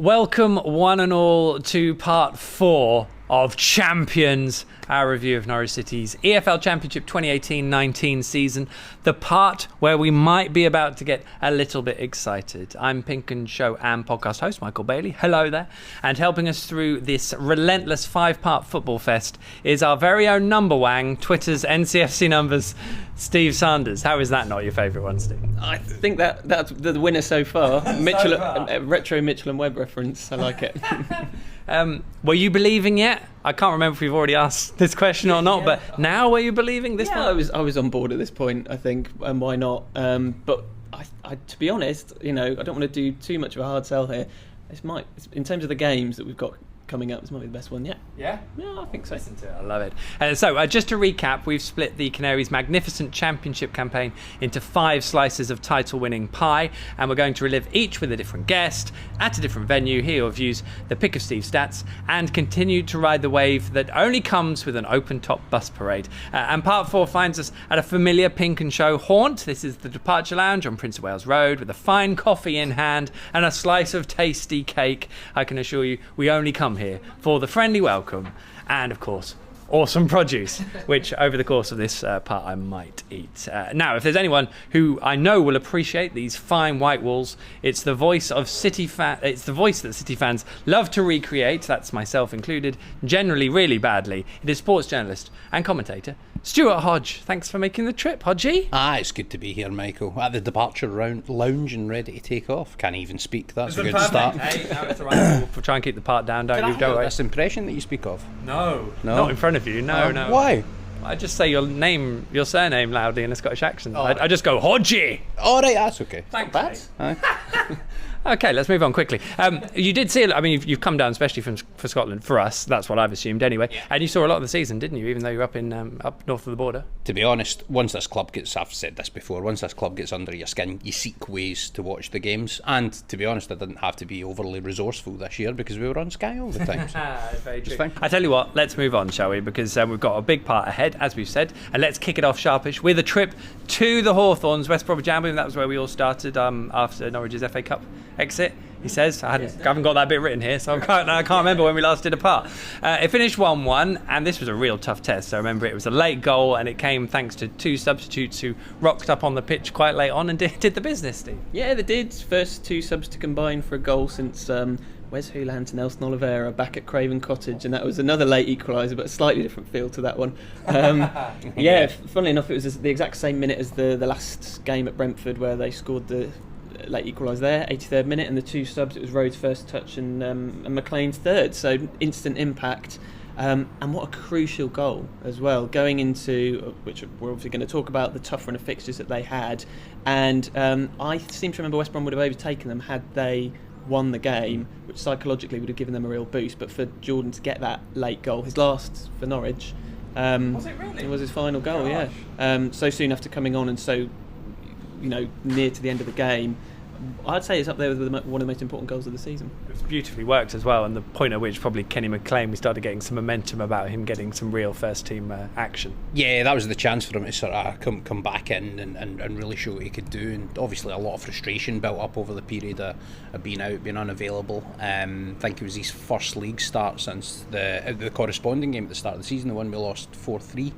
Welcome one and all to part 4 of Champions, our review of Norwich City's EFL Championship 2018-19 season, the part where we might be about to get a little bit excited. I'm PinkUn show and podcast host Michael Bailey. Hello there. And helping us through this relentless 5-part football fest is our very own number wang, Twitter's NCFC numbers, Steve Sanders. How is that not your favourite one, Steve? I think that's the winner so far. Retro Mitchell and Webb reference. I like it. Were you believing yet? I can't remember if we've already asked this question or not, but now were you believing this one? I was on board at this point, I think, and why not? But I, to be honest, I don't want to do too much of a hard sell here. In terms of the games that we've got coming up, this might be the best one yet. Yeah? Yeah, I think so. Listen to it, I love it. So just to recap, we've split the Canaries' magnificent championship campaign into 5 slices of title-winning pie, and we're going to relive each with a different guest, at a different venue. He reviews the pick of Steve's stats, and continue to ride the wave that only comes with an open-top bus parade. And part 4 finds us at a familiar PinkUn show haunt. This is the Departure Lounge on Prince of Wales Road, with a fine coffee in hand and a slice of tasty cake. I can assure you, we only come here for the friendly welcome and, of course, awesome produce, which over the course of this part I might eat. Now, if there's anyone who I know will appreciate these fine white walls, it's the voice of it's the voice that City fans love to recreate. That's myself included, generally really badly. It is sports journalist and commentator Stuart Hodge. Thanks for making the trip, Hodgie. It's good to be here, Michael. At the Departure Lounge and ready to take off. Can't even speak. That's a good start. Hey, now it's all right. We'll try and keep the part down. Don't you go away. This impression that you speak of? No, not in front of you. No. Why? I just say your surname loudly in a Scottish accent. I just go Hodgie. All right, that's okay. Thanks. Okay, let's move on quickly. You did see, you've come down especially for Scotland, for us, that's what I've assumed anyway, and you saw a lot of the season, didn't you, even though you're up north of the border? To be honest, once this club gets, I've said this before, once this club gets under your skin, you seek ways to watch the games, and to be honest, I didn't have to be overly resourceful this year because we were on Sky all the time. So that's very true. I tell you what, let's move on, shall we, because we've got a big part ahead, as we've said, and let's kick it off sharpish with a trip to the Hawthorns, West Bromwich Albion. That was where we all started after Norwich's FA Cup exit, he says. I haven't got that bit written here, so I can't remember when we last did a part. It finished 1-1, and this was a real tough test. So remember, it was a late goal, and it came thanks to 2 substitutes who rocked up on the pitch quite late on and did the business, Steve. Yeah, they did. First 2 subs to combine for a goal since Wes Houlihan and Nelson Oliveira back at Craven Cottage, and that was another late equaliser, but a slightly different feel to that one. Funnily enough, it was the exact same minute as the last game at Brentford where they scored the late equaliser there, 83rd minute, and the 2 subs, it was Rhodes' first touch and McLean's third, so instant impact. And what a crucial goal as well, going into, which we're obviously going to talk about, the tough run of fixtures that they had. And I seem to remember West Brom would have overtaken them had they won the game, which psychologically would have given them a real boost. But for Jordan to get that late goal, his last for Norwich, was it really? It was his final goal. Gosh. Yeah. So soon after coming on, and so near to the end of the game, I'd say it's up there with one of the most important goals of the season. It was beautifully worked as well, and the point at which probably Kenny McLean, we started getting some momentum about him getting some real first team action. Yeah, that was the chance for him to sort of come back in and really show what he could do. And obviously a lot of frustration built up over the period of being out, being unavailable. I think it was his first league start since the corresponding game at the start of the season, the one we lost 4-3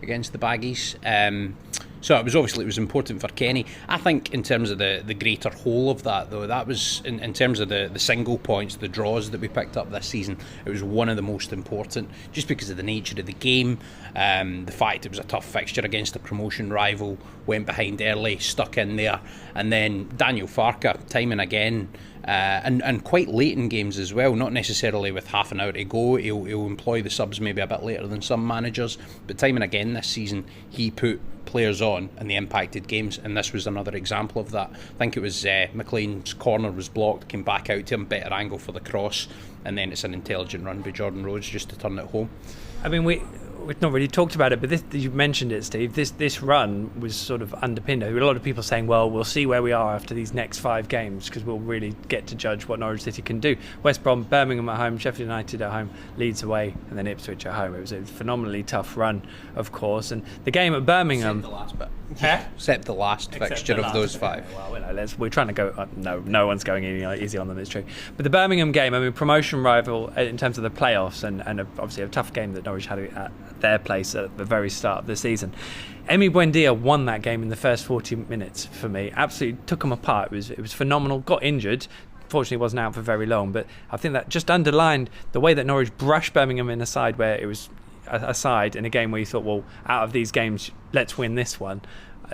against the Baggies. So it was important for Kenny. I think in terms of the greater whole of that, though, that was in terms of the single points, the draws that we picked up this season, it was one of the most important, just because of the nature of the game, the fact it was a tough fixture against a promotion rival, went behind early, stuck in there, and then Daniel Farke, time and again, and quite late in games as well, not necessarily with half an hour to go. He'll employ the subs maybe a bit later than some managers, but time and again this season he put players on in the impacted games, and this was another example of that. I think it was McLean's corner was blocked, came back out to him, better angle for the cross, and then it's an intelligent run by Jordan Rhodes just to turn it home. I mean, we've not really talked about it, but you mentioned it, Steve. This run was sort of underpinned. There were a lot of people saying, well, we'll see where we are after these next 5 games, because we'll really get to judge what Norwich City can do. West Brom, Birmingham at home, Sheffield United at home, Leeds away, and then Ipswich at home. It was a phenomenally tough run, of course. And the game at Birmingham... The last bit. Except the last fixture of those 5. Well, we're trying to go. No one's going easy on them. It's true. But the Birmingham game, I mean, promotion rival in terms of the playoffs, and obviously a tough game that Norwich had at their place at the very start of the season. Emi Buendia won that game in the first 40 minutes for me. Absolutely took them apart. It was phenomenal. Got injured. Fortunately, wasn't out for very long. But I think that just underlined the way that Norwich brushed Birmingham in a side where it was a side in a game where you thought, well, out of these games, let's win this one.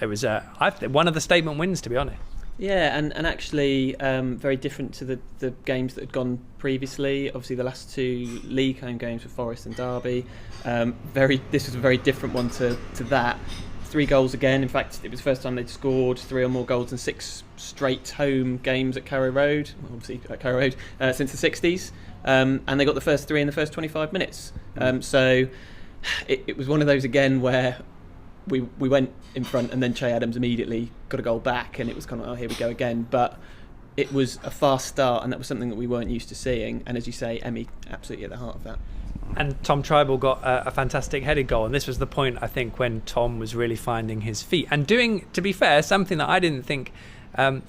It was one of the statement wins, to be honest. Yeah, and actually very different to the games that had gone previously. Obviously, the last 2 league home games were Forest and Derby. This was a very different one to that. 3 goals again. In fact, it was the first time they'd scored 3 or more goals in 6 straight home games at Carrow Road, obviously at Carrow Road, since the 60s. And they got the first 3 in the first 25 minutes. So it was one of those again where we went in front and then Che Adams immediately got a goal back, and it was kind of, oh, here we go again. But it was a fast start, and that was something that we weren't used to seeing. And as you say, Emi absolutely at the heart of that. And Tom Tribal got a fantastic headed goal, and this was the point, I think, when Tom was really finding his feet and doing, to be fair, something that I didn't think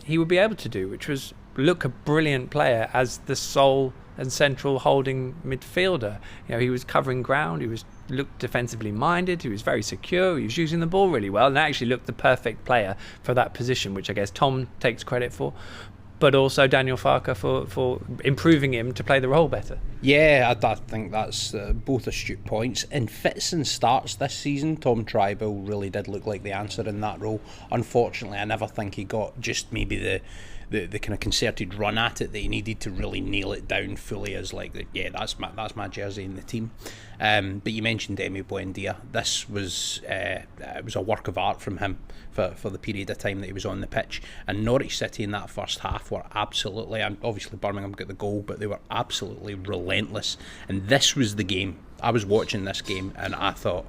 he would be able to do, which was look a brilliant player as the sole and central holding midfielder. He was covering ground, he looked defensively minded, he was very secure, he was using the ball really well, and actually looked the perfect player for that position, which I guess Tom takes credit for, but also Daniel Farke for improving him to play the role better. Yeah, I think that's both astute points. In fits and starts this season, Tom Tribal really did look like the answer in that role. Unfortunately, I never think he got just maybe the kind of concerted run at it that he needed to really nail it down fully as that's my jersey in the team. But you mentioned Emi Buendia. This was it was a work of art from him for the period of time that he was on the pitch. And Norwich City in that first half were absolutely, and obviously Birmingham got the goal, but they were absolutely relentless. And this was the game. I was watching this game and I thought,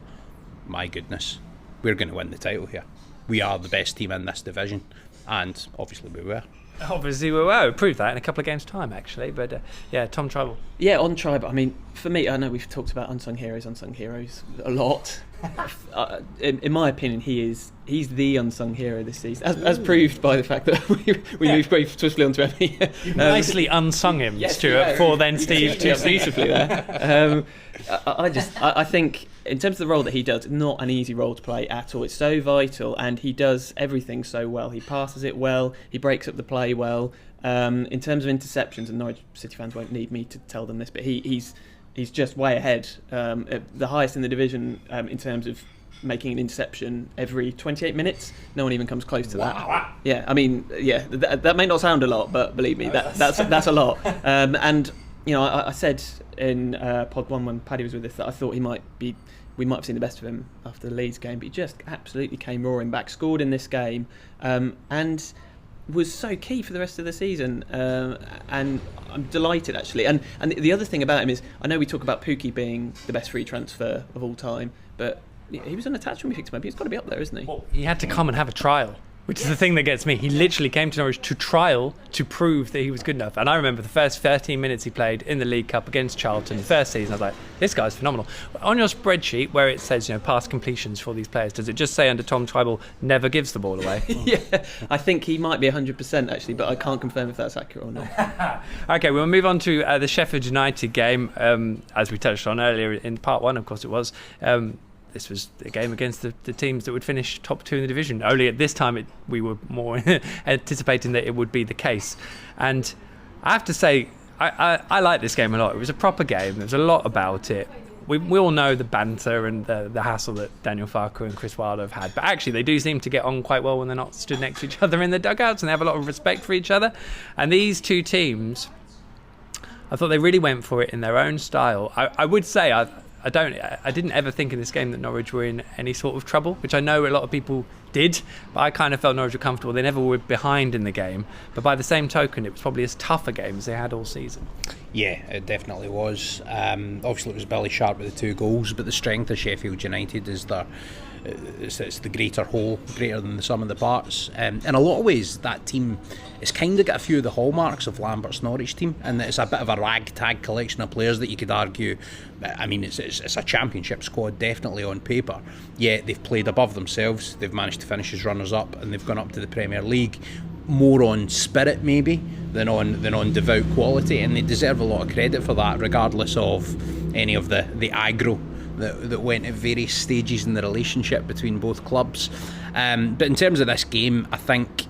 my goodness, we're going to win the title here. We are the best team in this division. And obviously we were. Obviously we were. We proved that in a couple of games' time, actually. But Tom Tribal. Yeah, on Tribal. I mean, for me, I know we've talked about unsung heroes a lot. In my opinion, he's the unsung hero this season, as proved by the fact that we moved very swiftly onto Emi. You've nicely unsung him, yes, Stuart, for then Steve. Beautifully there. I think in terms of the role that he does, it's not an easy role to play at all. It's so vital, and he does everything so well. He passes it well, he breaks up the play well. In terms of interceptions, and Norwich City fans won't need me to tell them this, but he's just way ahead, the highest in the division in terms of making an interception every 28 minutes. No one even comes close to that. Yeah, I mean, that may not sound a lot, but believe me, that's a lot. And I said in Pod 1 when Paddy was with us that I thought we might have seen the best of him after the Leeds game, but he just absolutely came roaring back, scored in this game, and was so key for the rest of the season, and I'm delighted actually. And the other thing about him is, I know we talk about Pukki being the best free transfer of all time, but he was unattached when we picked him up. He's got to be up there, isn't he? Well, he had to come and have a trial, which is the thing that gets me. He literally came to Norwich to trial to prove that he was good enough. And I remember the first 13 minutes he played in the League Cup against Charlton the first season. I was like, this guy's phenomenal. On your spreadsheet where it says, past completions for these players, does it just say under Tom Tribal never gives the ball away? Yeah, I think he might be 100% actually, but I can't confirm if that's accurate or not. Okay, we'll move on to the Sheffield United game. As we touched on earlier in part 1, of course it was. This was a game against the teams that would finish top 2 in the division. Only at this time we were more anticipating that it would be the case. And I have to say, I like this game a lot. It was a proper game. There was a lot about it. We all know the banter and the hassle that Daniel Farke and Chris Wilder have had. But actually, they do seem to get on quite well when they're not stood next to each other in the dugouts, and they have a lot of respect for each other. And these two teams, I thought they really went for it in their own style. I would say I didn't ever think in this game that Norwich were in any sort of trouble, which I know a lot of people did, but I kind of felt Norwich were comfortable. They never were behind in the game, but by the same token, it was probably as tough a game as they had all season. Yeah, it definitely was. Obviously, it was Billy Sharp with the 2 goals, but the strength of Sheffield United is their it's the greater whole, greater than the sum of the parts. In a lot of ways, that team has kind of got a few of the hallmarks of Lambert's Norwich team, and it's a bit of a ragtag collection of players that you could argue, I mean, it's a championship squad definitely on paper, yet they've played above themselves, they've managed to finish as runners-up, and they've gone up to the Premier League more on spirit maybe than on devout quality, and they deserve a lot of credit for that, regardless of any of the aggro that went at various stages in the relationship between both clubs. But in terms of this game, I think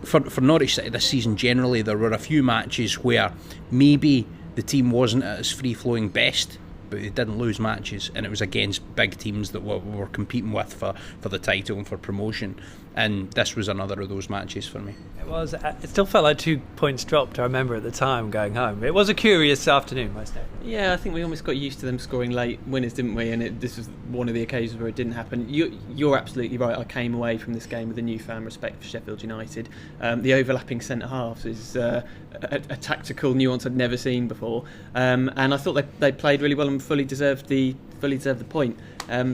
for Norwich City this season generally, there were a few matches where maybe the team wasn't at its free-flowing best, but they didn't lose matches, and it was against big teams that we were competing with for the title and for promotion, and this was another of those matches for me. It was. It still felt like 2 points dropped. I remember at the time going home. It was a curious afternoon, most definitely. Yeah, I think we almost got used to them scoring late winners, didn't we? And this was one of the occasions where it didn't happen. You're absolutely right. I came away from this game with a newfound respect for Sheffield United. The overlapping centre halves is a tactical nuance I'd never seen before, and I thought they played really well and fully deserved the point.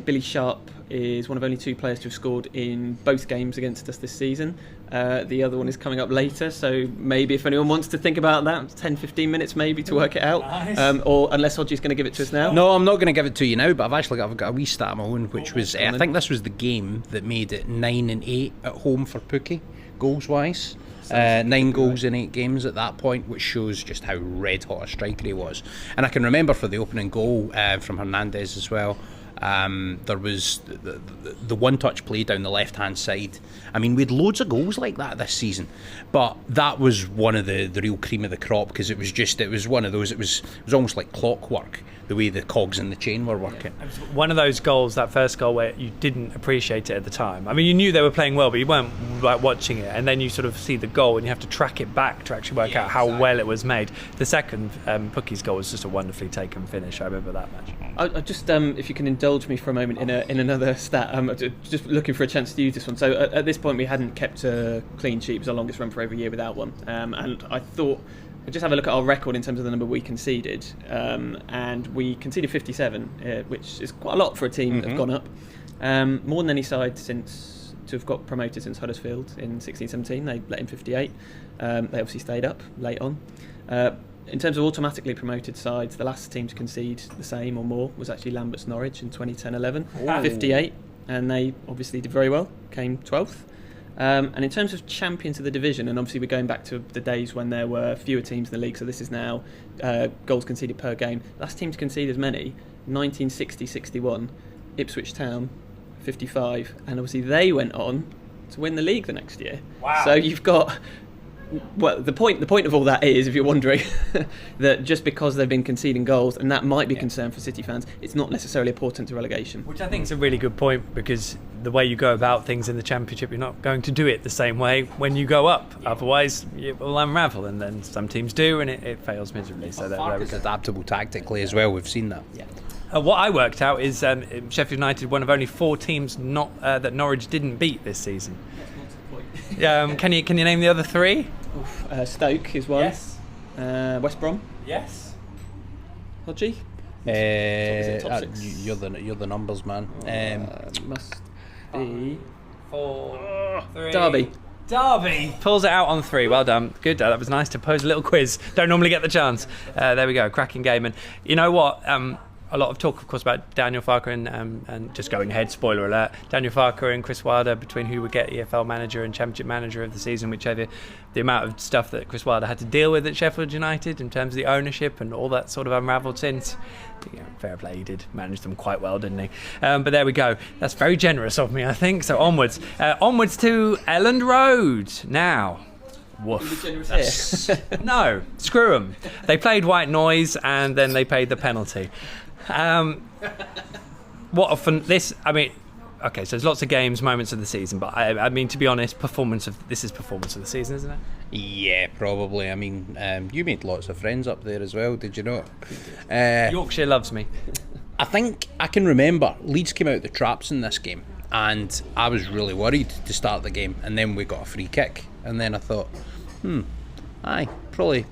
Billy Sharp is one of only 2 players to have scored in both games against us this season. The other one is coming up later, so maybe if anyone wants to think about that, 10-15 minutes maybe to work it out. Nice. Or unless Hodge is going to give it to us now. No, I'm not going to give it to you now, but I've got a wee stat of my own, which was I think this was the game that made it 9-8 at home for Pookie, goals wise. 9 goals in 8 games at that point, which shows just how red hot a striker he was. And I can remember for the opening goal from Hernandez as well, there was the one-touch play down the left-hand side. I mean, we had loads of goals like that this season, but that was one of the real cream of the crop, because it was one of those, it was almost like clockwork, the way the cogs in the chain were working. It was one of those goals, that first goal, where you didn't appreciate it at the time. I mean, you knew they were playing well, but you weren't like watching it, and then you sort of see the goal and you have to track it back to actually work out how well it was made. The second Pookie's goal was just a wonderfully taken finish. I remember that match. I just, if you can indulge me for a moment in another stat, just looking for a chance to use this one. So at this point we hadn't kept a clean sheet. It was our longest run for over a year without one, and I thought I'd just have a look at our record in terms of the number we conceded, and we conceded 57, which is quite a lot for a team that have gone up, more than any side since to have got promoted since Huddersfield in 16-17. They let in 58. They obviously stayed up late on. In terms of automatically promoted sides, the last team to concede the same or more was actually Lambert's Norwich in 2010-11, 58, and they obviously did very well, came 12th. And in terms of champions of the division, and obviously we're going back to the days when there were fewer teams in the league, so this is now goals conceded per game. Last team to concede as many, 1960-61, Ipswich Town, 55, and obviously they went on to win the league the next year. Wow. So you've got... Well, the point of all that is, if you're wondering, that just because they've been conceding goals, and that might be concern for City fans, it's not necessarily a portent to relegation. Which I think is a really good point, because the way you go about things in the Championship, you're not going to do it the same way when you go up. Otherwise, it will unravel, and then some teams do, and it fails miserably. So It's adaptable tactically as well. We've seen that. Yeah. What I worked out is Sheffield United, one of only 4 teams that Norwich didn't beat this season. Can you name the other 3? Stoke is one. Yes. West Brom. Yes. Hodgie. Top 6? You're the numbers man. Must be 4, 3. Derby pulls it out on 3. Well done. Good. That was nice to pose a little quiz. Don't normally get the chance. There we go. Cracking game. And you know what? A lot of talk, of course, about Daniel Farke and just going ahead, spoiler alert, Daniel Farke and Chris Wilder, between who would get EFL manager and Championship manager of the season, whichever. The amount of stuff that Chris Wilder had to deal with at Sheffield United in terms of the ownership and all that sort of unravelled since. Fair play, he did manage them quite well, didn't he? But there we go. That's very generous of me, I think. So onwards. Onwards to Elland Road now. Woof. No, screw them. They played white noise and then they paid the penalty. What a fun! Okay, so there's lots of games, moments of the season, but I mean, to be honest, performance of the season, isn't it? Yeah, probably. I mean, you made lots of friends up there as well, did you know? Yorkshire loves me. I think I can remember Leeds came out the traps in this game, and I was really worried to start the game, and then we got a free kick, and then I thought, probably.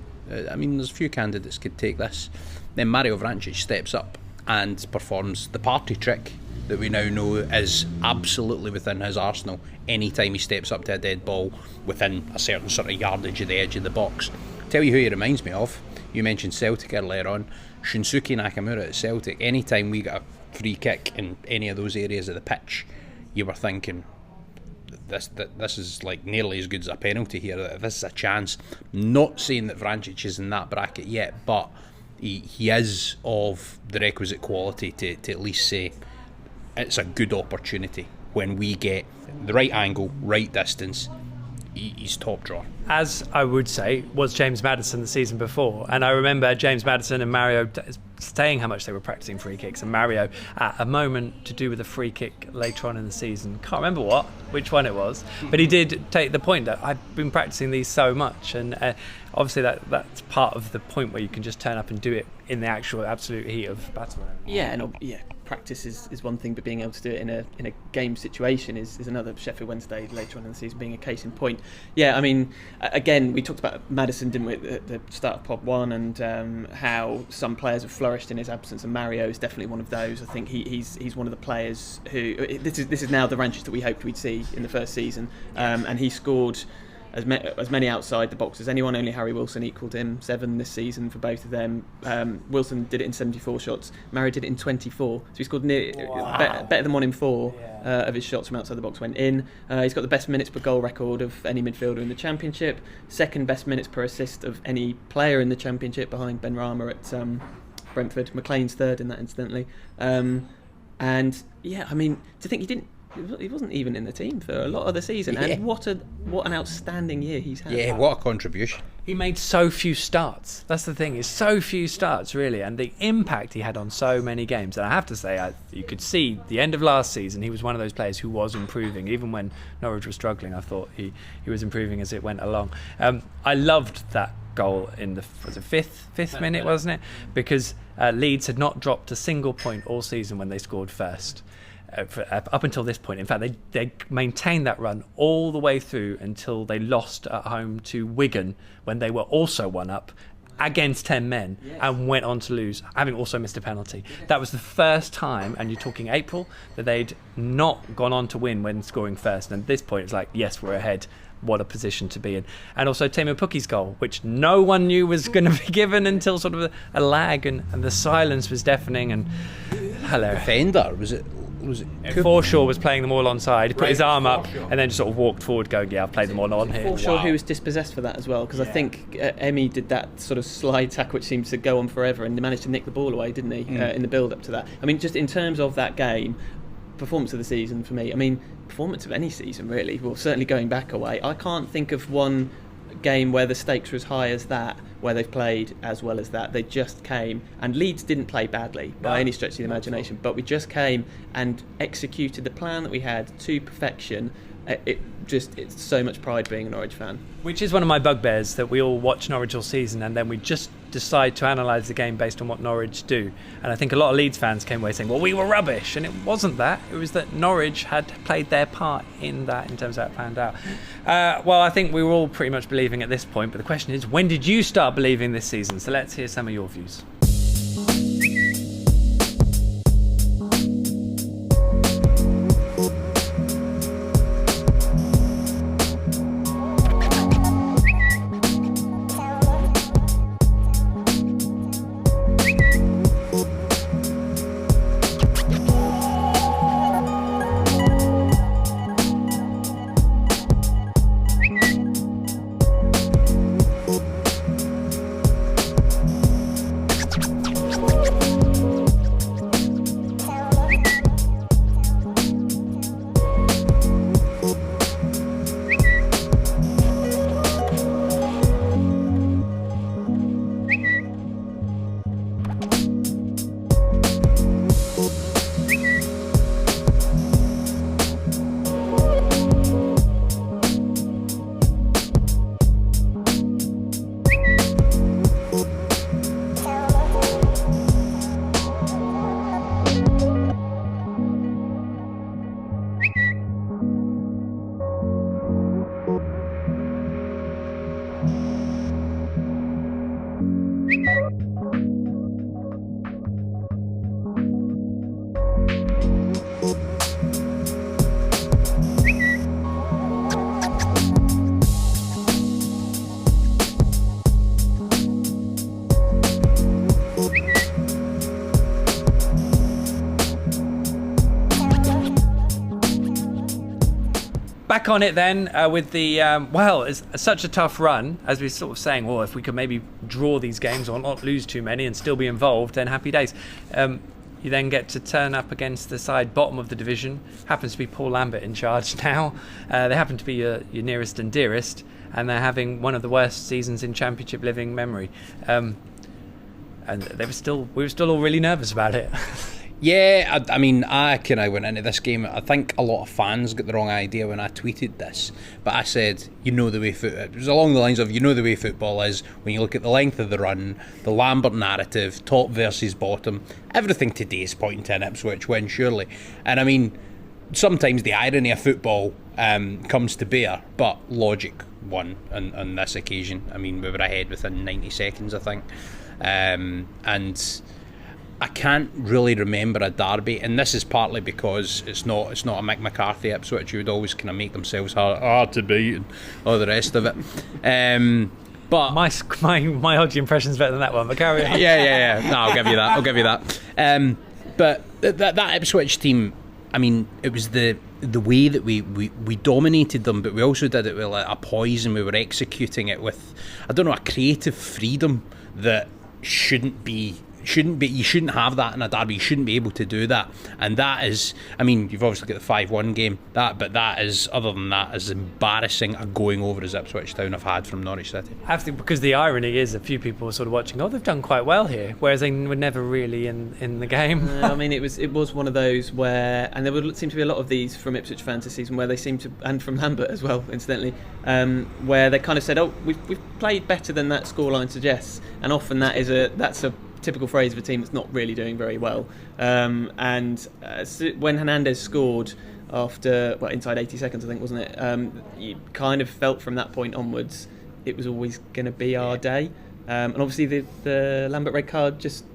I mean, there's a few candidates could take this. Then Mario Vrancic steps up and performs the party trick that we now know is absolutely within his arsenal anytime he steps up to a dead ball within a certain sort of yardage of the edge of the box. Tell you who he reminds me of. You mentioned Celtic earlier on. Shunsuke Nakamura at Celtic. Anytime we got a free kick in any of those areas of the pitch, you were thinking, this is like nearly as good as a penalty here. This is a chance. Not saying that Vrancic is in that bracket yet, but he is of the requisite quality to at least say it's a good opportunity when we get the right angle, right distance. He's top drawer. As I would say, was James Maddison the season before. And I remember James Maddison and Mario saying how much they were practicing free kicks. And Mario, at a moment to do with a free kick later on in the season, can't remember which one it was, but he did take the point that I've been practicing these so much. And obviously that's part of the point where you can just turn up and do it in the actual absolute heat of battle. Practice is one thing, but being able to do it in a game situation is another. Sheffield Wednesday later on in the season being a case in point. Yeah, I mean, again, we talked about Maddison, didn't we, at the start of Pod 1, and how some players have flourished in his absence, and Mario is definitely one of those. I think he's one of the players who this is now the Vrancic that we hoped we'd see in the first season, and he scored as many outside the box as anyone. Only Harry Wilson equalled him, 7 this season for both of them. Wilson did it in 74 shots. Mario did it in 24. So he scored better than 1 in 4 of his shots from outside the box went in. He's got the best minutes per goal record of any midfielder in the Championship. Second best minutes per assist of any player in the Championship behind Ben Rama at Brentford. McLean's third in that, incidentally. And yeah, I mean, to think he wasn't even in the team for a lot of the season, and what an outstanding year he's had. Yeah, what a contribution. He made so few starts. That's the thing, is so few starts really, and the impact he had on so many games. And I have to say, you could see the end of last season, he was one of those players who was improving. Even when Norwich was struggling, I thought he was improving as it went along. I loved that goal in the fifth minute, wasn't it? Because Leeds had not dropped a single point all season when they scored first. Up until this point. In fact, they maintained that run all the way through until they lost at home to Wigan when they were also 1-up against 10 men and went on to lose, having also missed a penalty. That was the first time, and you're talking April, that they'd not gone on to win when scoring first. And at this point, it's like, yes, we're ahead. What a position to be in. And also Teemu Pukki's goal, which no one knew was going to be given until sort of a lag, and the silence was deafening. And hilarious. Defender, was it Forshaw was playing them all onside. He put his arm up and then just sort of walked forward going, I've played them all on here. Forshaw, who was dispossessed for that as well, because I think Emi did that sort of slide tackle which seems to go on forever, and he managed to nick the ball away, didn't he, in the build-up to that. I mean, just in terms of that game, performance of the season for me, I mean, performance of any season really, well, certainly going back away, I can't think of one game where the stakes were as high as that, where they've played as well as that. They just came, and Leeds didn't play badly by any stretch of the imagination, but we just came and executed the plan that we had to perfection. It's so much pride being a Norwich fan. Which is one of my bugbears, that we all watch Norwich all season and then we just decide to analyse the game based on what Norwich do. And I think a lot of Leeds fans came away saying, well, we were rubbish. And it wasn't that. It was that Norwich had played their part in that in terms of how it panned out. Well, I think we were all pretty much believing at this point. But the question is, when did you start believing this season? So let's hear some of your views. back on it then with the it's such a tough run, as we're sort of saying. Well, if we could maybe draw these games or not lose too many and still be involved, then happy days. You then get to turn up against the side bottom of the division. Happens to be Paul Lambert in charge now. They happen to be your nearest and dearest, and they're having one of the worst seasons in Championship living memory. And we were still all really nervous about it. Yeah, I mean, I kind of went into this game. I think a lot of fans got the wrong idea when I tweeted this, but I said, the way it was along the lines of, the way football is when you look at the length of the run, the Lambert narrative, top versus bottom, everything today is pointing to an Ipswich win, surely. And I mean, sometimes the irony of football comes to bear, but logic won on this occasion. I mean, we were ahead within 90 seconds, I think, and I can't really remember a derby, and this is partly because it's not a Mick McCarthy Ipswich who would always kind of make themselves hard to beat and all the rest of it. But my Hodge impression's better than that one. But carry on. Yeah. No, I'll give you that. But that Ipswich team, I mean, it was the way that we dominated them, but we also did it with a poise, and we were executing it with, I don't know, a creative freedom that shouldn't be. You shouldn't have that in a derby. You shouldn't be able to do that, and that is, I mean, you've obviously got the 5-1 game, but that is, other than that, as embarrassing a going over as Ipswich Town have had from Norwich City. I think because the irony is a few people were sort of watching, they've done quite well here, whereas they were never really in the game. I mean, it was one of those where, and there would seem to be a lot of these from Ipswich fans this season, where they seem to, and from Lambert as well, incidentally, where they kind of said, we've played better than that scoreline suggests, and often that's a typical phrase of a team that's not really doing very well. And when Hernandez scored after, inside 80 seconds, I think, wasn't it? You kind of felt from that point onwards it was always going to be our day. And obviously the Lambert red card just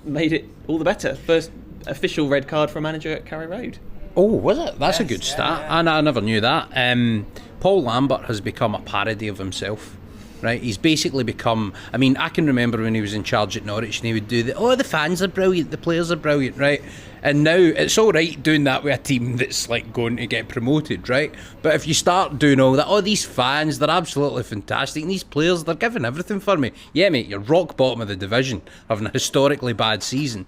made it all the better. First official red card for a manager at Carrow Road. Oh, was it? That's a good stat. Yeah. I never knew that. Paul Lambert has become a parody of himself. Right, he's basically become, I mean, I can remember when he was in charge at Norwich and he would do the fans are brilliant, the players are brilliant, right? And now it's all right doing that with a team that's like going to get promoted, right? But if you start doing all that, these fans, they're absolutely fantastic, and these players, they're giving everything for me. Yeah, mate, you're rock bottom of the division, having a historically bad season.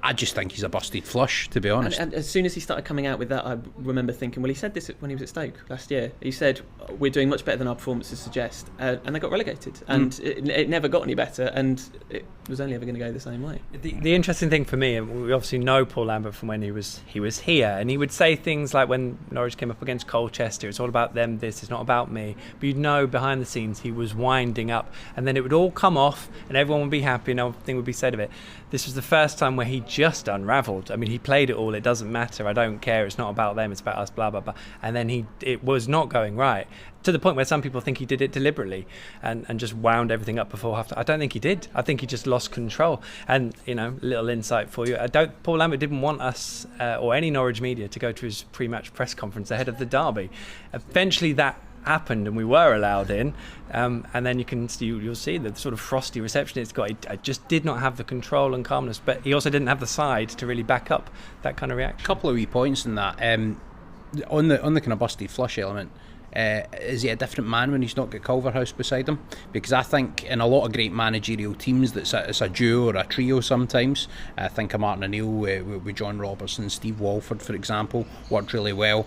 I just think he's a busted flush, to be honest. And as soon as he started coming out with that, I remember thinking, well, he said this when he was at Stoke last year. He said, we're doing much better than our performances suggest. And they got relegated. And it never got any better. And it was only ever going to go the same way. The interesting thing for me, and we obviously know Paul Lambert from when he was here, and he would say things like when Norwich came up against Colchester, it's all about them, it's not about me. But you'd know behind the scenes he was winding up. And then it would all come off and everyone would be happy and nothing would be said of it. This was the first time where he just unravelled. I mean, he played it all. It doesn't matter. I don't care. It's not about them. It's about us, blah, blah, blah. And then it was not going right, to the point where some people think he did it deliberately and just wound everything up before half time. I don't think he did. I think he just lost control. And, little insight for you. Paul Lambert didn't want us or any Norwich media to go to his pre-match press conference ahead of the derby. Eventually that happened and we were allowed in, and then you'll see the sort of frosty reception it's got. I just did not have the control and calmness, but he also didn't have the side to really back up that kind of reaction. A couple of wee points in that. On the kind of busted flush element, is he a different man when he's not got Culverhouse beside him? Because I think in a lot of great managerial teams it's a duo or a trio sometimes. I think of Martin O'Neill with John Robertson, Steve Walford, for example, worked really well.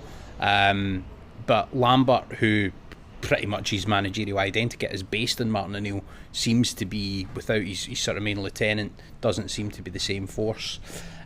But Lambert, who pretty much his managerial identity is based in Martin O'Neill, seems to be, without his sort of main lieutenant, doesn't seem to be the same force.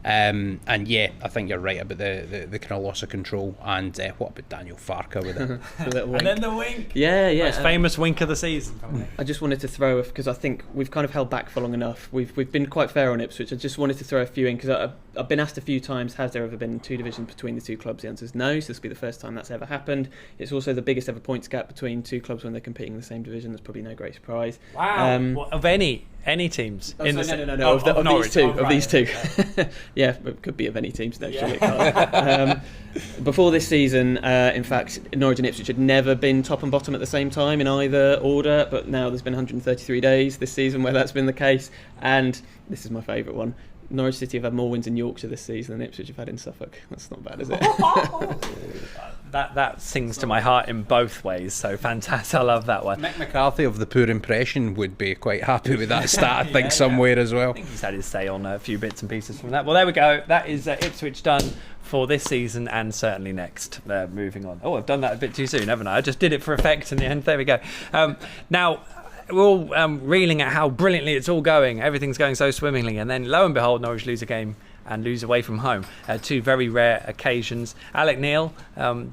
And yeah, I think you're right about the kind of loss of control. And what about Daniel Farker with it? And then the wink. Yeah. Most famous wink of the season. Probably. I just wanted to throw, because I think we've kind of held back for long enough. We've been quite fair on Ipswich. I just wanted to throw a few in, because I've been asked a few times, has there ever been two divisions between the two clubs? The answer is no, so this will be the first time that's ever happened. It's also the biggest ever points gap between two clubs when they're competing in the same division. That's probably no great surprise. Wow. Of any teams? No. Of these two. Yeah, it could be of any teams. No, surely it can't. Before this season, in fact, Norwich and Ipswich had never been top and bottom at the same time in either order, but now there's been 133 days this season where that's been the case, and this is my favourite one. Norwich City have had more wins in Yorkshire this season than Ipswich have had in Suffolk. That's not bad, is it? That sings to my heart in both ways, so fantastic. I love that one. Mick McCarthy of the Poor Impression would be quite happy with that stat, I think, somewhere as well. I think he's had his say on a few bits and pieces from that. Well, there we go. That is Ipswich done for this season and certainly next. Moving on. Oh, I've done that a bit too soon, haven't I? I just did it for effect in the end. There we go. Now, we're all reeling at how brilliantly it's all going. Everything's going so swimmingly. And then, lo and behold, Norwich lose a game and lose away from home. Two very rare occasions. Alec Neil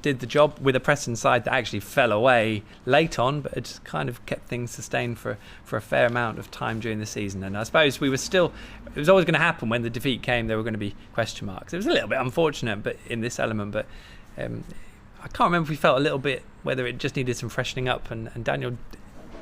did the job with a Preston side that actually fell away late on, but it kind of kept things sustained for a fair amount of time during the season. And I suppose it was always going to happen when the defeat came. There were going to be question marks. It was a little bit unfortunate, but in this element, but I can't remember if we felt a little bit whether it just needed some freshening up, and Daniel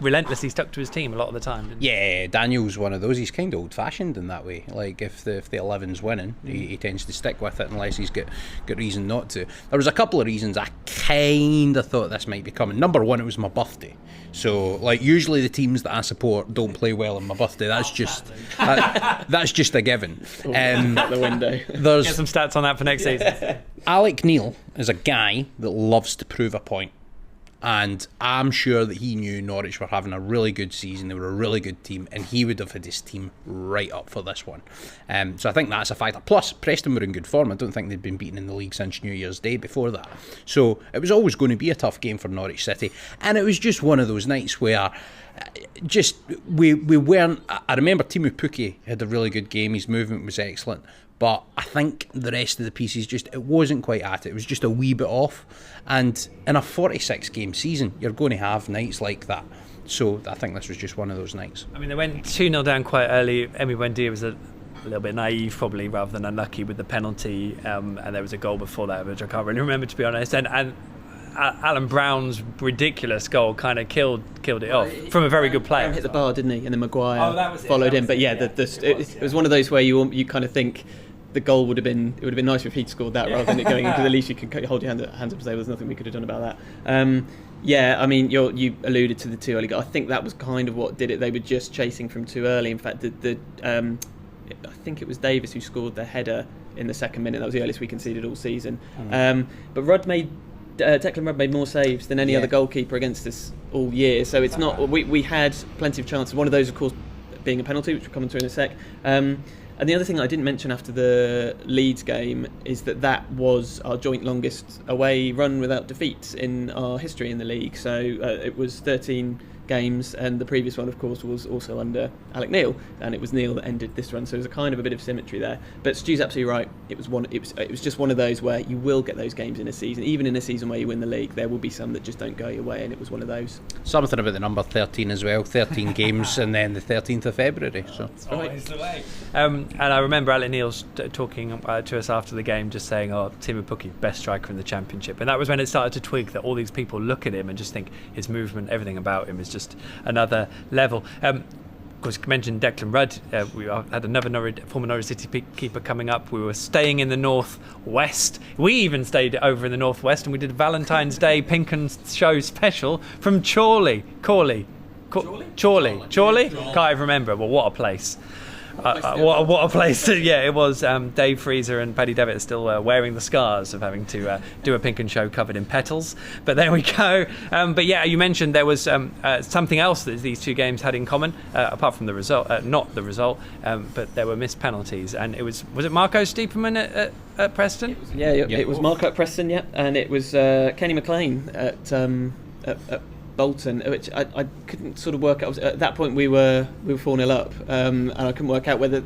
relentlessly stuck to his team a lot of the time. Yeah, Daniel's one of those. He's kind of old-fashioned in that way. Like if the 11's winning, he tends to stick with it unless he's got reason not to. There was a couple of reasons I kind of thought this might be coming. Number one, it was my birthday. So, like, usually the teams that I support don't play well on my birthday. That's just that's just a given. Out the window. Get some stats on that for next season. Alec Neil is a guy that loves to prove a point. And I'm sure that he knew Norwich were having a really good season. They were a really good team, and he would have had his team right up for this one. So I think that's a factor. Plus, Preston were in good form. I don't think they'd been beaten in the league since New Year's Day before that. So it was always going to be a tough game for Norwich City. And it was just one of those nights where we weren't... I remember Timu Pukki had a really good game. His movement was excellent. But I think the rest of the pieces it wasn't quite at it. It was just a wee bit off. And in a 46-game season, you're going to have nights like that. So I think this was just one of those nights. I mean, they went 2-0 down quite early. Emi Buendia was a little bit naive, probably, rather than unlucky with the penalty. And there was a goal before that, which I can't really remember, to be honest. And Alan Brown's ridiculous goal kind of killed it off from a very good player. Brown hit the bar, didn't he? And then Maguire followed him. But yeah, it was one of those where you kind of think the goal would have been nicer if he'd scored that rather than it going in, because at least you can hold your hands up and say there's nothing we could have done about that. Yeah, I mean, you alluded to the too early goal. I think that was kind of what did it. They were just chasing from too early. In fact, I think it was Davis who scored the header in the second minute. That was the earliest we conceded all season. But Declan Rudd made more saves than any other goalkeeper against us all year. So it's not. We had plenty of chances. One of those, of course, being a penalty, which we'll come into in a sec. And the other thing I didn't mention after the Leeds game is that was our joint longest away run without defeat in our history in the league. So it was 13 games, and the previous one, of course, was also under Alec Neil, and it was Neil that ended this run. So there's a kind of a bit of symmetry there. But Stu's absolutely right. It was just one of those where you will get those games in a season. Even in a season where you win the league, there will be some that just don't go your way, and it was one of those. Something about the number 13 as well. 13 games, and then the 13th of February. So that's always the way. And I remember Alec Neil talking to us after the game, just saying, Timu Pukki, best striker in the Championship. And that was when it started to twig that all these people look at him and just think his movement, everything about him is just another level. Of course, you mentioned Declan Rudd. We had another former Norwich City keeper coming up. We were staying in the northwest. We even stayed over in the northwest, and we did a Valentine's Day PinkUn show special from Chorley. Chorley. Can't even remember. Well, what a place. What a place to, it was. Dave Freezer and Paddy Devitt are still wearing the scars of having to do a PinkUn show covered in petals, but there we go. But yeah, you mentioned there was something else that these two games had in common, apart from the result, not the result, but there were missed penalties, and was it Marco Stiepermann at Preston? It was Marco at Preston, and it was Kenny McLean at Bolton, which I couldn't sort of work out. At that point, we were 4-0 up, and I couldn't work out whether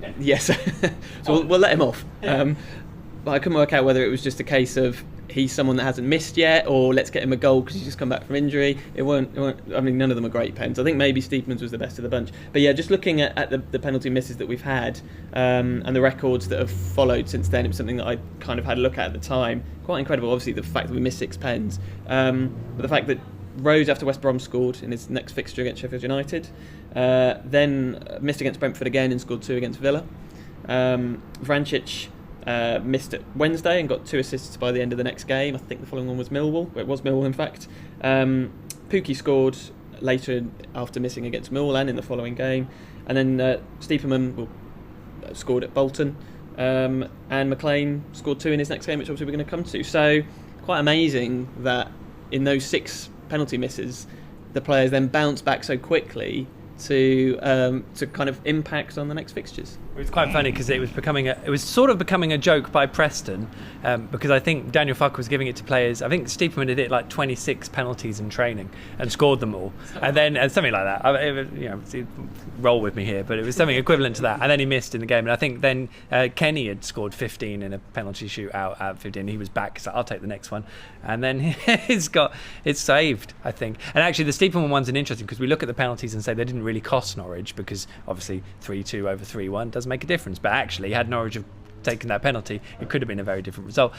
so we'll let him off. But I couldn't work out whether it was just a case of he's someone that hasn't missed yet, or let's get him a goal because he's just come back from injury. It weren't. I mean, none of them are great pens. I think maybe Stiepermann's was the best of the bunch. But yeah, just looking at the penalty misses that we've had, and the records that have followed since then, it was something that I kind of had a look at the time. Quite incredible, obviously, the fact that we missed 6 pens, but the fact that Rose, after West Brom, scored in his next fixture against Sheffield United, then missed against Brentford again and scored 2 against Villa. Vrancic missed it Wednesday and got 2 assists by the end of the next game. I think the following one was Millwall. It was Millwall, in fact. Pukki scored later after missing against Millwall and in the following game. And then Stiepermann scored at Bolton, and McLean scored 2 in his next game, which obviously we're going to come to. So quite amazing that in those 6 penalty misses, the players then bounce back so quickly to kind of impact on the next fixtures. It was quite funny because it was sort of becoming a joke by Preston, because I think Daniel Farke was giving it to players. I think Stiepermann did it like 26 penalties in training and scored them all, and then something like that. Roll with me here, but it was something equivalent to that. And then he missed in the game, and I think then Kenny had scored 15 in a penalty shootout at 15. He was back, so I'll take the next one, and then it's saved, I think. And actually, the Stiepermann one's an interesting because we look at the penalties and say they didn't really cost Norwich because obviously 3-2 over 3-1 doesn't make a difference, but actually had Norwich have taken that penalty, it could have been a very different result.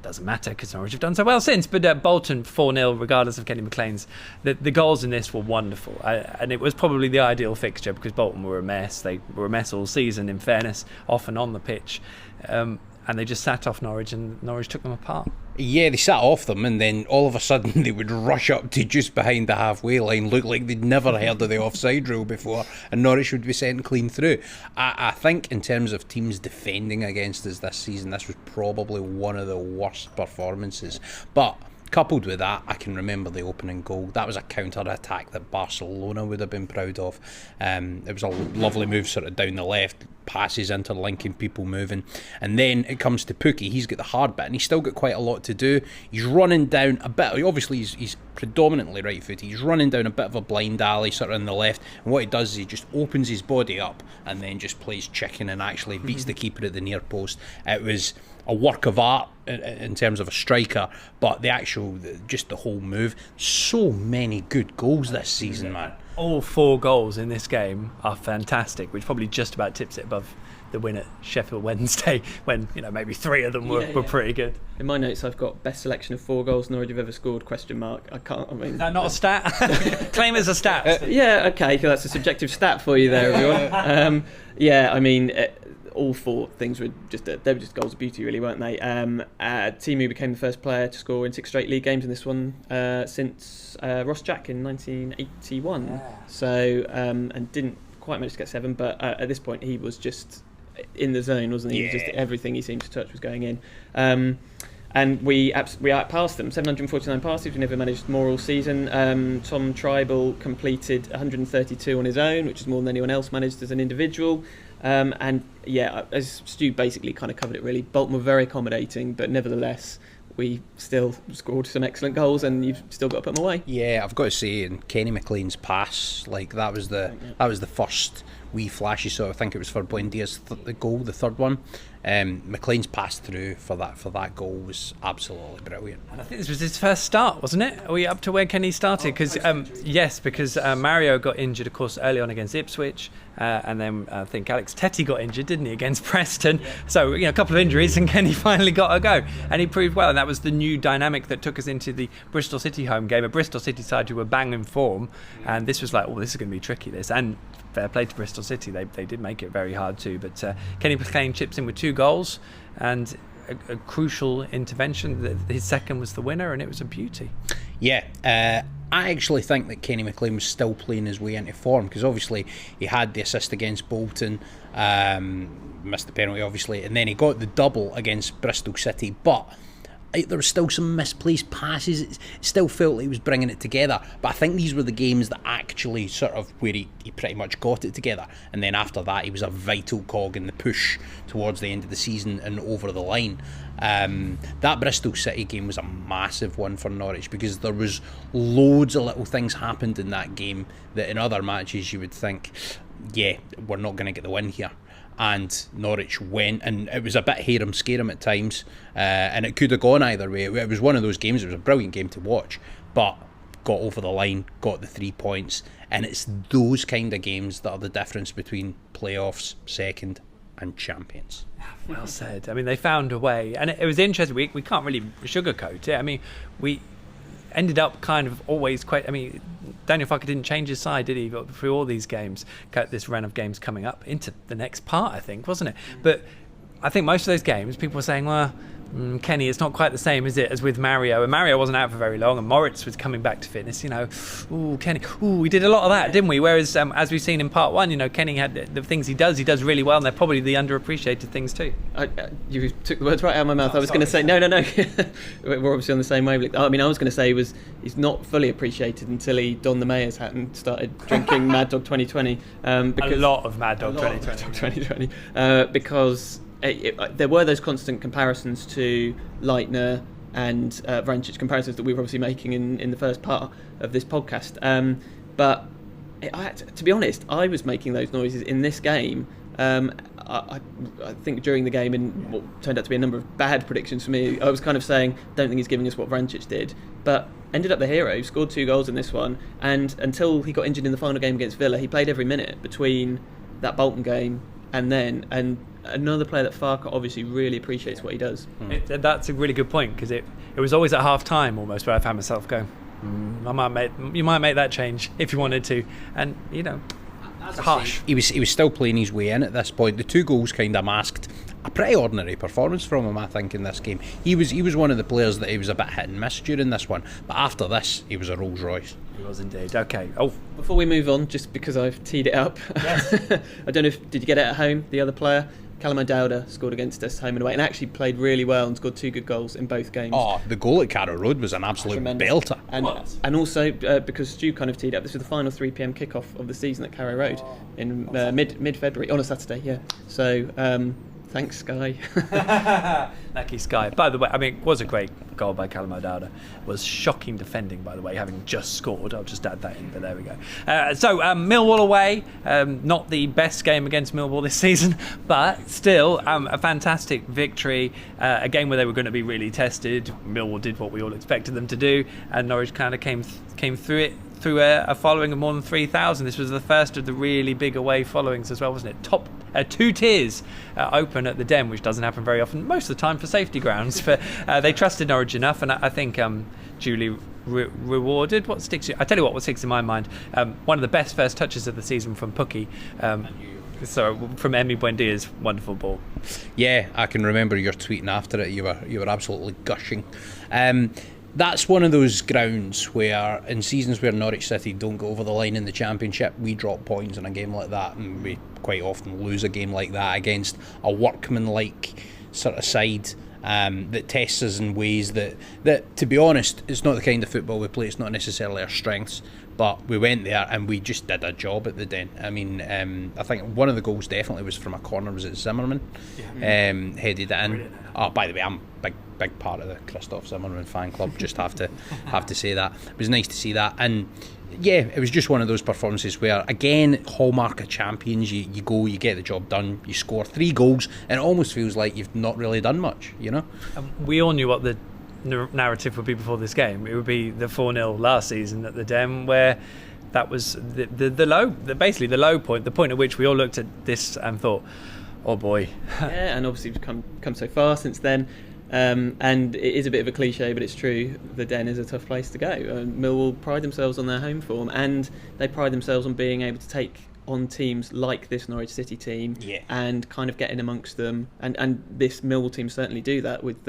Doesn't matter because Norwich have done so well since. But Bolton 4-0 regardless of Kenny McLean's. The goals in this were wonderful, and it was probably the ideal fixture because Bolton were a mess. They were a mess all season, in fairness, off and on the pitch, and they just sat off Norwich, and Norwich took them apart. Yeah, they sat off them, and then all of a sudden they would rush up to just behind the halfway line, look like they'd never heard of the offside rule before, and Norwich would be sent clean through. I think in terms of teams defending against us this season, this was probably one of the worst performances. But coupled with that, I can remember the opening goal. That was a counter-attack that Barcelona would have been proud of. It was a lovely move sort of down the left, passes interlinking, people moving, and then it comes to Pukki. He's got the hard bit, and he's still got quite a lot to do. He's running down a bit, obviously he's predominantly right footed, he's running down a bit of a blind alley sort of on the left, and what he does is he just opens his body up and then just plays chicken and actually beats the keeper at the near post. It was a work of art in terms of a striker, but just the whole move. So many good goals this season, man. All 4 goals in this game are fantastic, which probably just about tips it above the win at Sheffield Wednesday, when maybe 3 of them were pretty good. In my notes, I've got best selection of 4 goals Norwich have ever scored ? Is that not a stat? Claim as a stat. Yeah, okay, that's a subjective stat for you there, everyone. All 4 things were just goals of beauty, really, weren't they? Timu became the first player to score in 6 straight league games in this one since Ross Jack in 1981. Yeah. So and didn't quite manage to get 7, but at this point he was just in the zone, wasn't he? Yeah. Just everything he seemed to touch was going in. And we outpassed them, 749 passes. We never managed more all season. Tom Tribal completed 132 on his own, which is more than anyone else managed as an individual. As Stu basically kind of covered it really, Bolton were very accommodating, but nevertheless we still scored some excellent goals, and you've still got to put them away. Yeah, I've got to say, and Kenny McLean's pass, that was the first wee flash you saw. I think it was for Buendia's the goal, the third one. McLean's pass through for that goal was absolutely brilliant. And I think this was his first start, wasn't it? Are we up to where Kenny started? Because Mario got injured, of course, early on against Ipswich, and then I think Alex Tetty got injured, didn't he, against Preston? Yeah. So a couple of injuries, and Kenny finally got a go, and he proved well. And that was the new dynamic that took us into the Bristol City home game. A Bristol City side who were bang in form, and this was like, this is going to be tricky. And fair play to Bristol City, they did make it very hard too. But Kenny McLean chips in with 2 goals and a crucial intervention. His second was the winner, and it was a beauty. Yeah, I actually think that Kenny McLean was still playing his way into form, because obviously he had the assist against Bolton, missed the penalty obviously, and then he got the double against Bristol City, but there were still some misplaced passes. It still felt like he was bringing it together, but I think these were the games that actually sort of where he pretty much got it together, and then after that he was a vital cog in the push towards the end of the season and over the line. That Bristol City game was a massive one for Norwich, because there was loads of little things happened in that game that in other matches you would think, yeah, we're not going to get the win here. And Norwich went, and it was a bit harem-scarum at times, and it could have gone either way. It was one of those games, it was a brilliant game to watch, but got over the line, got the 3 points, and it's those kind of games that are the difference between playoffs, second, and champions. Well said. I mean, they found a way, and it was interesting. We can't really sugarcoat it. I mean, we ended up kind of always quite... I mean, Daniel Farke didn't change his side, did he? But through all these games, this run of games coming up into the next part, I think, wasn't it? But I think most of those games, people were saying, well, Kenny, it's not quite the same, is it, as with Mario? And Mario wasn't out for very long, and Moritz was coming back to fitness. Kenny, we did a lot of that, didn't we? Whereas, as we've seen in part one, Kenny had the things he does really well, and they're probably the underappreciated things too. You took the words right out of my mouth. I was going to say, no. We're obviously on the same wavelength. I was going to say he's not fully appreciated until he donned the mayor's hat and started drinking Mad Dog 2020. A lot of Mad Dog 2020. Because there were those constant comparisons to Leitner and Vrancic, comparisons that we were obviously making in the first part of this podcast. But to be honest, I was making those noises in this game. I think during the game, in what turned out to be a number of bad predictions for me, I was kind of saying, don't think he's giving us what Vrancic did. But ended up the hero, scored 2 goals in this one. And until he got injured in the final game against Villa, he played every minute between that Bolton game and another player that Farke obviously really appreciates what he does. That's a really good point, because it was always at half time almost where I found myself going, you might make that change if you wanted to, and harsh. He was still playing his way in at this point. The 2 goals kind of masked a pretty ordinary performance from him, I think, in this game. He was one of the players that he was a bit hit and miss during this one, but after this he was a Rolls Royce. He was indeed. Okay. Before we move on, just because I've teed it up, yes. I don't know did you get it at home? The other player, Callum O'Dowda, scored against us home and away, and actually played really well and scored 2 good goals in both games. The goal at Carrow Road was an absolute belter. And also, because Stu kind of teed up, this was the final 3 p.m. kickoff of the season at Carrow Road in mid-February, on a Saturday, yeah. So, thanks, Sky. Lucky Sky. By the way, it was a great goal by Callum O'Dowda. Was shocking defending, by the way, having just scored. I'll just add that in, but there we go. So Millwall away, not the best game against Millwall this season, but still a fantastic victory. A game where they were going to be really tested. Millwall did what we all expected them to do, and Norwich kind of came through it. Through a following of more than 3,000. This was the first of the really big away followings as well, wasn't it? Top 2 tiers open at the Den, which doesn't happen very often, most of the time for safety grounds. But they trusted Norwich enough, and I think duly rewarded. What sticks? I tell you what sticks in my mind. One of the best first touches of the season from Pukki. From Emi Buendia's wonderful ball. Yeah, I can remember your tweeting after it. You were absolutely gushing. That's one of those grounds where, in seasons where Norwich City don't go over the line in the Championship, we drop points in a game like that, and we quite often lose a game like that against a workmanlike sort of side that tests us in ways that, to be honest, it's not the kind of football we play. It's not necessarily our strengths, but we went there and we just did a job at the Den. I think one of the goals definitely was from a corner. Was it Zimmerman? Headed it in. By the way, I'm big part of the Christoph Zimmerman fan club. Just have to say that. It was nice to see that, and yeah, it was just one of those performances where, again, hallmark of champions, you go, you get the job done, you score 3 goals, and it almost feels like you've not really done much, We all knew what the narrative would be before this game. It would be the 4-0 last season at the Den, where that was the low point, the point at which we all looked at this and thought, oh boy. Yeah, and obviously we've come so far since then. And it is a bit of a cliche, but it's true. The Den is a tough place to go. Millwall pride themselves on their home form, and they pride themselves on being able to take on teams like this Norwich City team and kind of get in amongst them. And this Millwall team certainly do that with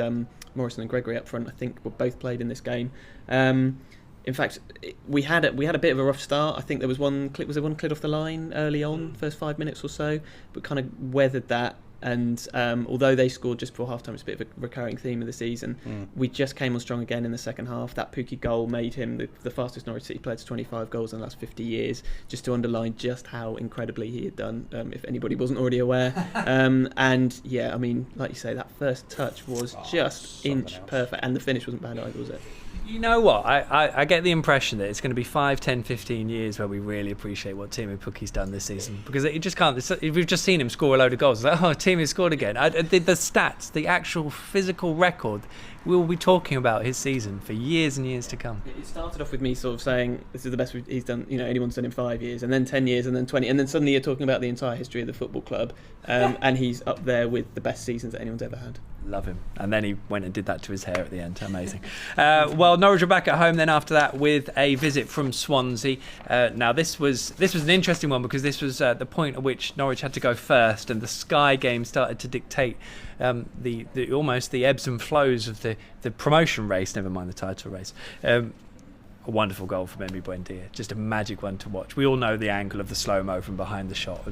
Morrison and Gregory up front. I think were both played in this game. In fact, we had a bit of a rough start. I think there was one clip off the line early on, first 5 minutes or so, but kind of weathered that. And although they scored just before half-time, it's a bit of a recurring theme of the season. We just came on strong again in the second half. That Pukki goal made him the fastest Norwich City player to 25 goals in the last 50 years, just to underline just how incredibly he had done, if anybody wasn't already aware. And yeah, like you say, that first touch was just inch perfect, and the finish wasn't bad either, was it? You know what? I get the impression that it's going to be 5, 10, 15 years where we really appreciate what Teemu Pukki's done this season, because it just can't. We've just seen him score a load of goals. It's like, Teemu scored again. The stats, the actual physical record, we'll be talking about his season for years and years to come. It started off with me sort of saying this is the best he's done, anyone's done in 5 years, and then 10 years, and then 20, and then suddenly you're talking about the entire history of the football club, and he's up there with the best seasons that anyone's ever had. Love him. And then he went and did that to his hair at the end. Amazing. Well, Norwich are back at home then after that with a visit from Swansea. Now, this was an interesting one because this was the point at which Norwich had to go first, and the Sky game started to dictate the almost the ebbs and flows of the promotion race, never mind the title race. A wonderful goal from Emi Buendia. Just a magic one to watch. We all know the angle of the slow-mo from behind the shot.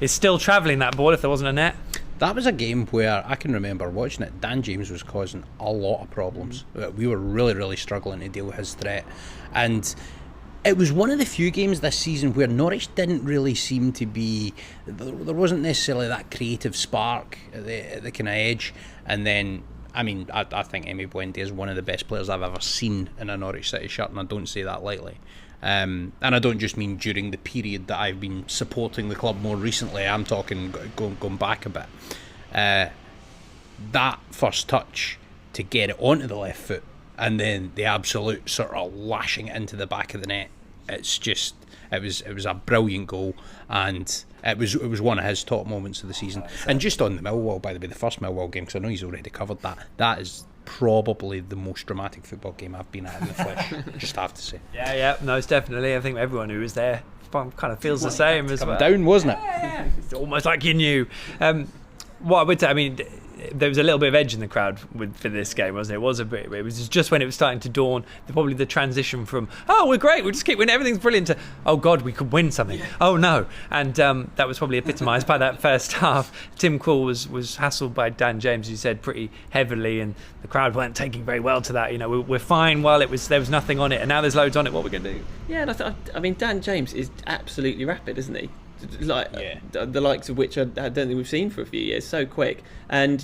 It's still travelling, that ball, if there wasn't a net. That was a game where I can remember watching it. Dan James was causing a lot of problems. We were really, really struggling to deal with his threat. And it was one of the few games this season where Norwich didn't really seem to be... There wasn't necessarily that creative spark at the kind of edge. And then, I mean, I think Emi Buendia is one of the best players I've ever seen in a Norwich City shirt, and I don't say that lightly. And I don't just mean during the period that I've been supporting the club more recently. I'm talking going back a bit. That first touch to get it onto the left foot, and then the absolute sort of lashing it into the back of the net. It's just it was a brilliant goal, and it was one of his top moments of the season. And just on the Millwall, by the way, the first Millwall game, because I know he's already covered that. That is probably the most dramatic football game I've been at in the flesh. Just have to say. Yeah, no, it's definitely. I think everyone who was there kind of feels the same as well. Down, wasn't it? Yeah. It's almost like you knew. What I would say, I mean, there was a little bit of edge in the crowd for this game, wasn't it? It was just when it was starting to dawn, probably the transition from, oh, we're great, we'll just keep winning, everything's brilliant, to, oh God, we could win something. Oh no. And that was probably epitomised by that first half. Tim Krul was hassled by Dan James, who said pretty heavily, and the crowd weren't taking very well to that. You know, we're fine while there was nothing on it, and now there's loads on it. What are we going to do? Yeah, and I mean, Dan James is absolutely rapid, isn't he? The likes of which I don't think we've seen for a few years. So quick. And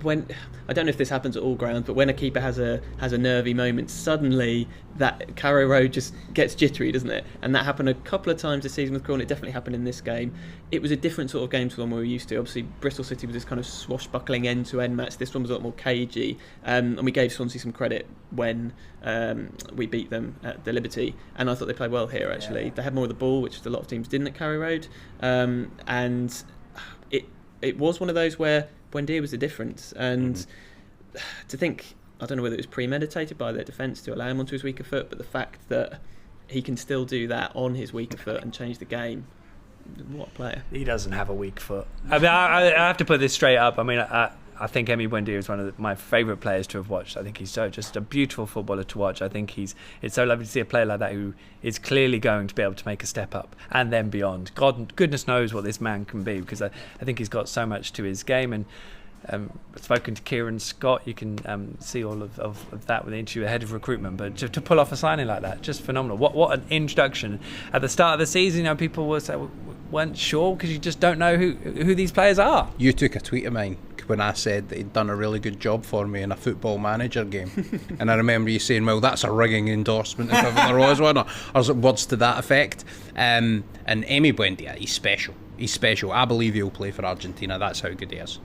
when I don't know if this happens at all grounds, but when a keeper has a nervy moment, suddenly that Carrow Road just gets jittery, doesn't it? And that happened a couple of times this season with Crawl. It definitely happened in this game. It was a different sort of game to the one we were used to. Obviously, Bristol City was this kind of swashbuckling end-to-end match. This one was a lot more cagey, and we gave Swansea some credit when we beat them at the Liberty, and I thought they played well here. Actually, they had more of the ball, which a lot of teams didn't at Carrow Road, and it was one of those where Buendia was the difference, and to think, I don't know whether it was premeditated by their defence to allow him onto his weaker foot, but the fact that he can still do that on his weaker foot and change the game, what a player. He doesn't have a weak foot. I mean, I have to put this straight up. I mean, I think Emi Buendia is one of my favourite players to have watched. I think he's just a beautiful footballer to watch. I think it's so lovely to see a player like that who is clearly going to be able to make a step up and then beyond. Goodness knows what this man can be, because I think he's got so much to his game. And spoken to Kieran Scott, you can see all of that with the interview ahead of recruitment, but to pull off a signing like that, just phenomenal. What an introduction. At the start of the season, you know, people weren't sure because you just don't know who these players are. You took a tweet of mine when I said that he'd done a really good job for me in a Football Manager game, and I remember you saying, well, that's a ringing endorsement if ever there was one, or words to that effect. And Emi Buendia, he's special. I believe he'll play for Argentina. That's how good he is.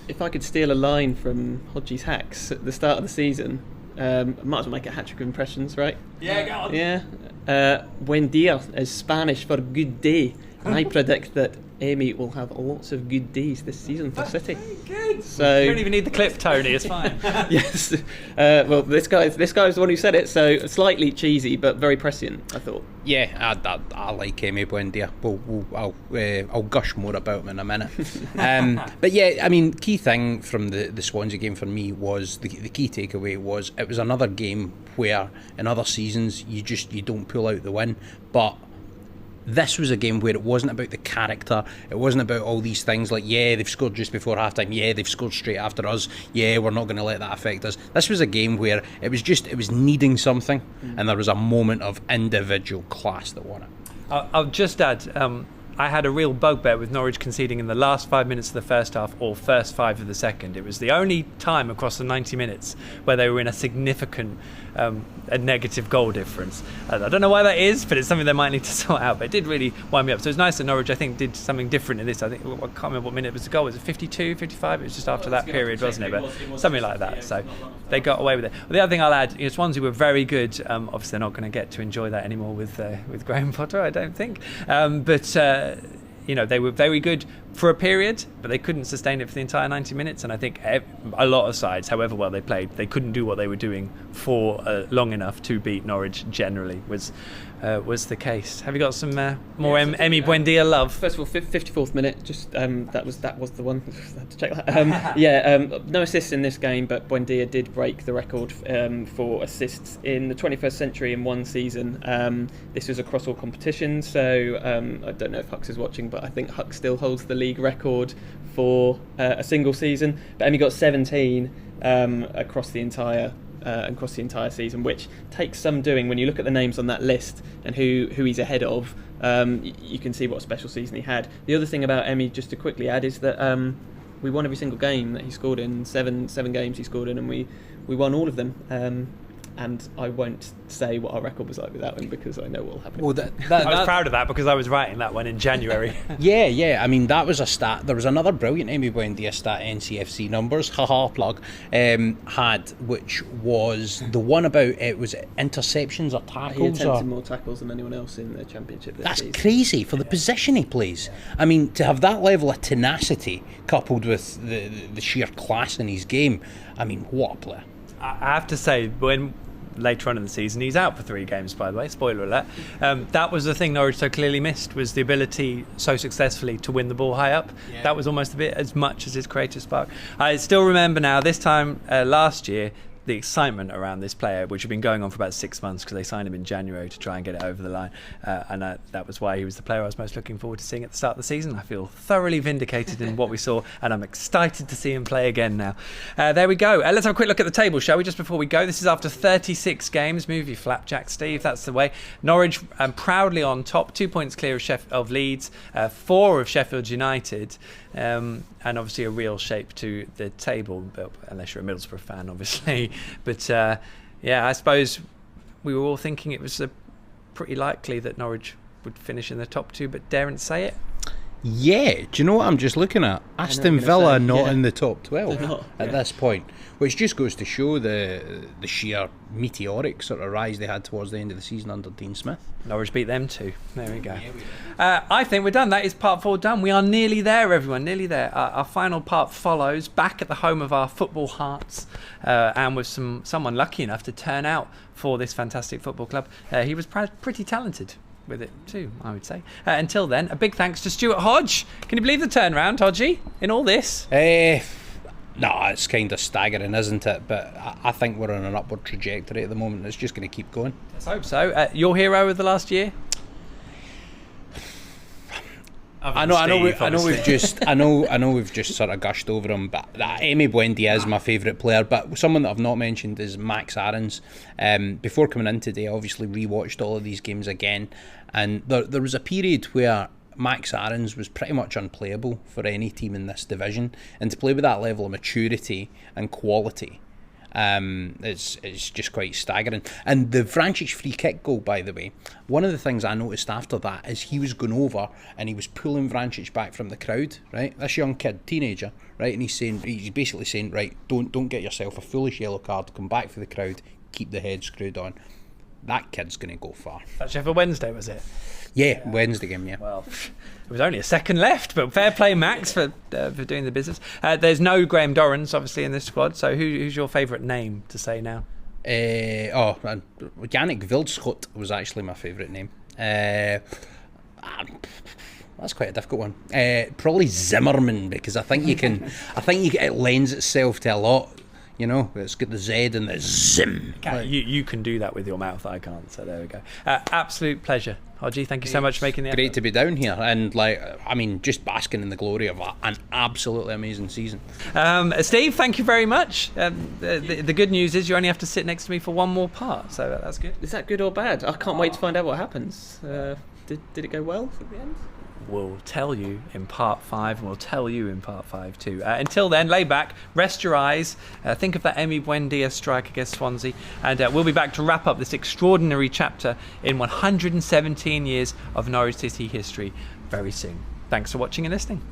If I could steal a line from Hodge's hacks at the start of the season, I might as well make a hat-trick of impressions, right? Yeah, go on. Yeah. Buen dia is Spanish for good day, and I predict that Emi will have lots of good days this season for City. Good. So you don't even need the clip, Tony. It's fine. Yes. Well, this guy's the one who said it, so slightly cheesy but very prescient, I thought. Yeah, I like Emi Buendia. I'll gush more about him in a minute. But yeah, I mean, key thing from the Swansea game for me was the key takeaway was it was another game where in other seasons you don't pull out the win, but this was a game where it wasn't about the character, it wasn't about all these things like, yeah, they've scored just before half-time, yeah, they've scored straight after us, yeah, we're not going to let that affect us. This was a game where it was needing something, and there was a moment of individual class that won it. I'll just add, I had a real bugbear with Norwich conceding in the last 5 minutes of the first half or first 5 of the second. It was the only time across the 90 minutes where they were in a significant a negative goal difference. I don't know why that is, but it's something they might need to sort out. But it did really wind me up. So it's nice that Norwich, I think, did something different in this. I can't remember what minute it was the goal. Was it 52, 55? It was just after that period, wasn't it? But something like that. So they got away with it. Well, the other thing I'll add, Swansea were very good. Obviously, they're not going to get to enjoy that anymore with Graham Potter, I don't think. But they were very good for a period, but they couldn't sustain it for the entire 90 minutes. And I think a lot of sides, however well they played, they couldn't do what they were doing for long enough to beat Norwich. Generally, was the case. Have you got some more Emi Buendia love? First of all, 54th minute. Just that was the one. I had to check that. No assists in this game, but Buendia did break the record for assists in the 21st century in one season. This was across all competitions, so I don't know if Hux is watching, but I think Hux still holds the league record for a single season. But Emi got 17 across the entire season, which takes some doing. When you look at the names on that list and who he's ahead of, you can see what a special season he had. The other thing about Emi, just to quickly add, is that we won every single game that he scored in. Seven games he scored in, and we won all of them. And I won't say what our record was like with that one, because I know what will happen. Well, I was proud of that, because I was writing that one in January. Yeah. I mean, that was a stat. There was another brilliant Emi Buendia stat, NCFC numbers, plug, had, which was the one about, it was interceptions or tackles. He attempted more tackles than anyone else in the Championship this season. That's crazy for the position he plays. I mean, to have that level of tenacity coupled with the sheer class in his game, I mean, what a player. I have to say, when later on in the season, he's out for 3 games, by the way, spoiler alert, that was the thing Norwich so clearly missed, was the ability so successfully to win the ball high up. That was almost a bit as much as his creative spark. I still remember now, this time last year, the excitement around this player, which had been going on for about 6 months, because they signed him in January to try and get it over the line, and that was why he was the player I was most looking forward to seeing at the start of the season. I feel thoroughly vindicated in what we saw, and I'm excited to see him play again now. There we go. Let's have a quick look at the table, shall we, just before we go. This is after 36 games. Move your flapjack, Steve, that's the way. Norwich proudly on top, 2 points clear of Leeds, 4 of Sheffield United, and obviously a real shape to the table, unless you're a Middlesbrough fan, obviously. But I suppose we were all thinking it was pretty likely that Norwich would finish in the top 2, but daren't say it. Yeah, do you know what I'm just looking at? Aston Villa not in the top 12 at this point, which just goes to show the sheer meteoric sort of rise they had towards the end of the season under Dean Smith. Norwich beat them too. There we go. I think we're done. That is part 4 done. We are nearly there, everyone, nearly there. Our final part follows, back at the home of our football hearts, and with someone lucky enough to turn out for this fantastic football club. He was pretty talented with it too, I would say. Until then, a big thanks to Stuart Hodge. Can you believe the turnaround, Hodgie, in all this? No, it's kind of staggering, isn't it? But I think we're on an upward trajectory at the moment. It's just going to keep going. Let's hope so. Your hero of the last year? I know we've just sort of gushed over him, but Emi Buendia is my favourite player. But someone that I've not mentioned is Max Aarons. Before coming in today, I obviously rewatched all of these games again, and there was a period where Max Aarons was pretty much unplayable for any team in this division, and to play with that level of maturity and quality, it's just quite staggering. And the Vrancic free kick goal, by the way, one of the things I noticed after that is he was going over and he was pulling Vrancic back from the crowd, right? This young kid, teenager, right? And he's basically saying, right, don't get yourself a foolish yellow card, come back for the crowd, keep the head screwed on. That kid's going to go far. That Sheffield Wednesday, was it? Yeah, Wednesday game, yeah. Well, there was only a second left, but fair play, Max, for doing the business. There's no Graham Dorrans, obviously, in this squad, so who's your favourite name to say now? Yannick Wildschut was actually my favourite name. That's quite a difficult one. Probably Zimmerman, because I think it lends itself to a lot. You know, it's got the Z and the Zim. You can do that with your mouth, I can't, so there we go. Absolute pleasure. Hodgie, thank you so much for making the effort. Great to be down here, and just basking in the glory of an absolutely amazing season. Steve, thank you very much. The good news is you only have to sit next to me for one more part, so that's good. Is that good or bad? I can't wait to find out what happens. Did it go well at the end? We'll tell you in part 5, and we'll tell you in part 5 too. Until then, lay back, rest your eyes, think of that Emi Buendia strike against Swansea, and we'll be back to wrap up this extraordinary chapter in 117 years of Norwich City history very soon. Thanks for watching and listening.